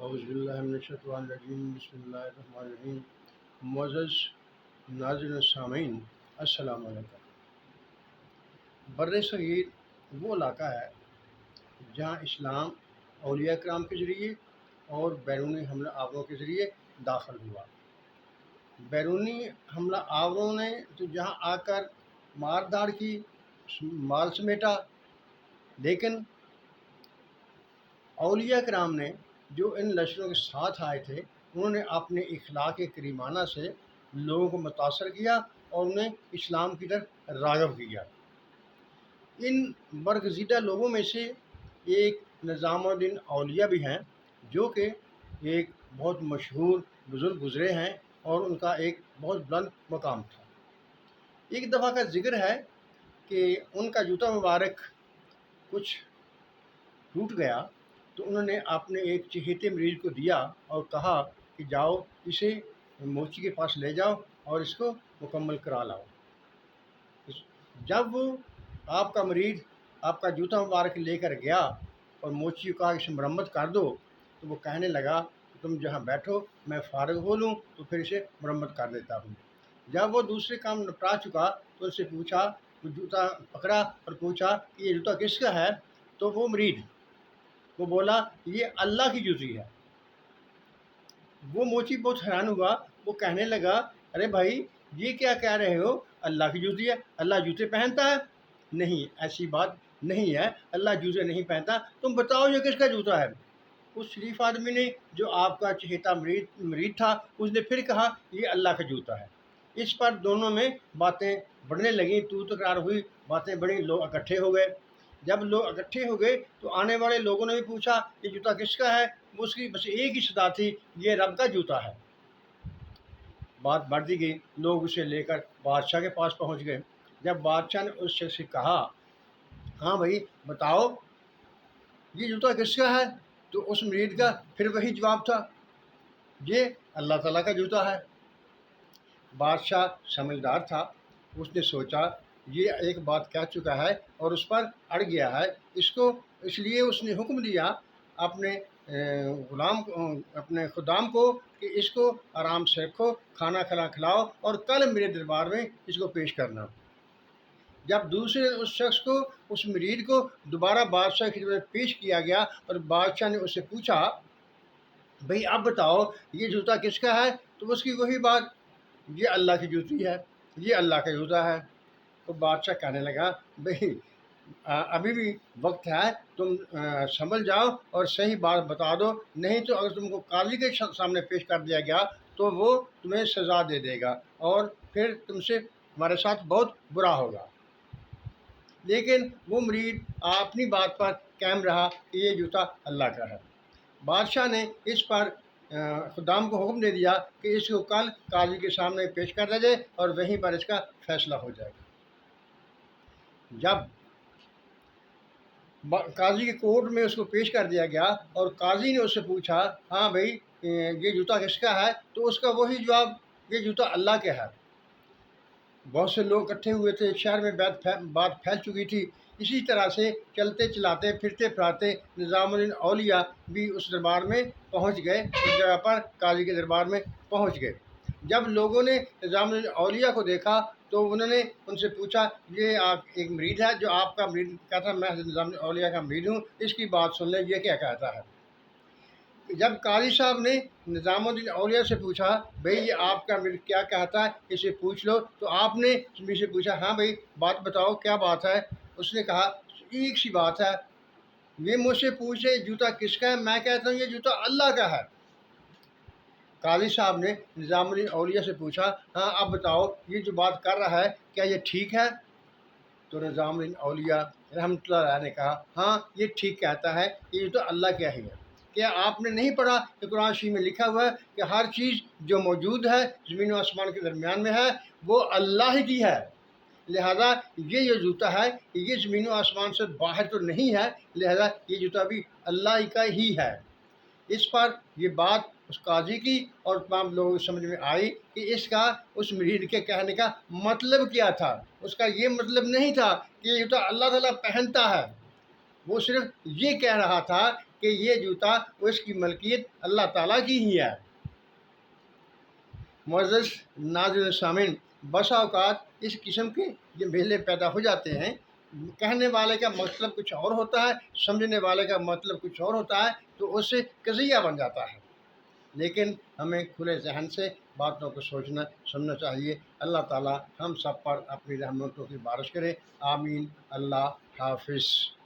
اعوذ باللہ من الشیطان الرجیم بسم اللہ الرحمن الرحیم۔ معزز ناظرین و سامعین، السلام علیکم۔ بر صغیر وہ علاقہ ہے جہاں اسلام اولیاء کرام کے ذریعے اور بیرونی حملہ آوروں کے ذریعے داخل ہوا۔ بیرونی حملہ آوروں نے تو جہاں آ کر مار داڑ کی، مال سمیٹا، لیکن اولیاء کرام نے جو ان لشکروں کے ساتھ آئے تھے انہوں نے اپنے اخلاق کریمانہ سے لوگوں کو متاثر کیا اور انہیں اسلام کی طرف راغب کیا۔ ان برگزیدہ لوگوں میں سے ایک نظام الدین اولیاء بھی ہیں، جو کہ ایک بہت مشہور بزرگ گزرے ہیں اور ان کا ایک بہت بلند مقام تھا۔ ایک دفعہ کا ذکر ہے کہ ان کا جوتا مبارک کچھ ٹوٹ گیا تو انہوں نے اپنے ایک چہیتے مریض کو دیا اور کہا کہ جاؤ اسے موچی کے پاس لے جاؤ اور اس کو مکمل کرا لاؤ۔ جب وہ آپ کا مریض آپ کا جوتا مبارک لے کر گیا اور موچی کو کہا کہ اسے مرمت کر دو، تو وہ کہنے لگا کہ تم جہاں بیٹھو، میں فارغ ہو لوں تو پھر اسے مرمت کر دیتا ہوں۔ جب وہ دوسرے کام نپٹا چکا تو اس سے پوچھا، وہ جوتا پکڑا اور پوچھا کہ یہ جوتا کس کا ہے؟ تو وہ مریض وہ بولا یہ اللہ کی جوتی ہے۔ وہ موچی بہت حیران ہوا، وہ کہنے لگا ارے بھائی یہ کیا کہہ رہے ہو، اللہ کی جوتی ہے، اللہ جوتے پہنتا ہے؟ نہیں، ایسی بات نہیں ہے، اللہ جوتے نہیں پہنتا، تم بتاؤ یہ کس کا جوتا ہے؟ اس شریف آدمی نے جو آپ کا چہیتا مرید تھا اس نے پھر کہا یہ اللہ کا جوتا ہے۔ اس پر دونوں میں باتیں بڑھنے لگیں، تو تکرار ہوئی، باتیں بڑی، لوگ اکٹھے ہو گئے۔ جب لوگ اکٹھے ہو گئے تو آنے والے لوگوں نے بھی پوچھا یہ جوتا کس کا ہے؟ اس کی بس ایک ہی صدا تھی، یہ رب کا جوتا ہے۔ بات بڑھتی گئی، لوگ اسے لے کر بادشاہ کے پاس پہنچ گئے۔ جب بادشاہ نے اس شخص سے کہا ہاں بھائی بتاؤ یہ جوتا کس کا ہے، تو اس مرید کا پھر وہی جواب تھا، یہ اللہ تعالیٰ کا جوتا ہے۔ بادشاہ سمجھدار تھا، اس نے سوچا یہ ایک بات کہہ چکا ہے اور اس پر اڑ گیا ہے، اس لیے اس نے حکم دیا اپنے اپنے خدام کو کہ اس کو آرام سے رکھو، کھانا کھلاؤ اور کل میرے دربار میں اس کو پیش کرنا۔ جب دوسرے اس شخص کو، اس مرید کو دوبارہ بادشاہ کی طرف پیش کیا گیا اور بادشاہ نے اس سے پوچھا بھئی اب بتاؤ یہ جوتا کس کا ہے، تو اس کی وہی بات، یہ اللہ کی جوتی ہے، یہ اللہ کا جوتا ہے۔ تو بادشاہ کہنے لگا بھئی ابھی بھی وقت ہے، تم سنبھل جاؤ اور صحیح بات بتا دو، نہیں تو اگر تم کو قاضی کے سامنے پیش کر دیا گیا تو وہ تمہیں سزا دے دے گا اور پھر تم سے ہمارے ساتھ بہت برا ہوگا۔ لیکن وہ مرید اپنی بات پر قائم رہا کہ یہ جوتا اللہ کا ہے۔ بادشاہ نے اس پر خدام کو حکم دے دیا کہ اس کو کل قاضی کے سامنے پیش کر دیا جائے اور وہیں پر اس کا فیصلہ ہو جائے گا۔ جب قاضی کے کورٹ میں اس کو پیش کر دیا گیا اور قاضی نے اس سے پوچھا ہاں بھئی یہ جوتا کس کا ہے، تو اس کا وہی جواب، یہ جوتا اللہ کا ہے۔ بہت سے لوگ اکٹھے ہوئے تھے، شہر میں بات پھیل چکی تھی۔ اسی طرح سے چلتے چلاتے پھرتے پھراتے نظام الدین اولیاء بھی اس دربار میں پہنچ گئے، اس جگہ پر قاضی کے دربار میں پہنچ گئے۔ جب لوگوں نے نظام الدین اولیاء کو دیکھا تو انہوں نے ان سے پوچھا یہ آپ ایک مرید ہے جو آپ کا مرید کہتا ہے میں نظام الدین اولیاء کا مرید ہوں، اس کی بات سن لیں یہ کیا کہتا ہے۔ جب قاضی صاحب نے نظام الدین اولیاء سے پوچھا بھئی یہ آپ کا مرید کیا کہتا ہے، اسے پوچھ لو، تو آپ نے سے پوچھا ہاں بھئی بات بتاؤ کیا بات ہے۔ اس نے کہا ایک سی بات ہے، یہ مجھ سے پوچھے جوتا کس کا ہے، میں کہتا ہوں یہ جوتا اللہ کا ہے۔ قاضی صاحب نے نظام الدین اولیاء سے پوچھا ہاں اب بتاؤ یہ جو بات کر رہا ہے کیا یہ ٹھیک ہے؟ تو نظام الدین اولیاء رحمۃ اللہ علیہ نے کہا ہاں یہ ٹھیک کہتا ہے، یہ جوتا اللہ کا ہی ہے۔ کیا آپ نے نہیں پڑھا کہ قرآن شریف میں لکھا ہوا ہے کہ ہر چیز جو موجود ہے زمین و آسمان کے درمیان میں ہے وہ اللہ ہی کی ہے، لہذا یہ جو جوتا ہے یہ زمین و آسمان سے باہر تو نہیں ہے، لہذا یہ جوتا بھی اللہ کا ہی ہے۔ اس پر یہ بات اس قاضی کی اور تمام لوگوں کو سمجھ میں آئی کہ اس کا اس مرید کے کہنے کا مطلب کیا تھا۔ اس کا یہ مطلب نہیں تھا کہ یہ جوتا اللہ تعالیٰ پہنتا ہے، وہ صرف یہ کہہ رہا تھا کہ یہ جوتا اور اس کی ملکیت اللہ تعالیٰ کی ہی ہے۔ معزز ناظرین سامعین، بسا اوقات اس قسم کے یہ بھیلے پیدا ہو جاتے ہیں، کہنے والے کا مطلب کچھ اور ہوتا ہے، سمجھنے والے کا مطلب کچھ اور ہوتا ہے، تو اس سے قضیہ بن جاتا ہے۔ لیکن ہمیں کھلے ذہن سے باتوں کو سوچنا سمجھنا چاہیے۔ اللہ تعالی ہم سب پر اپنی رحمتوں کی بارش کرے، آمین۔ اللہ حافظ۔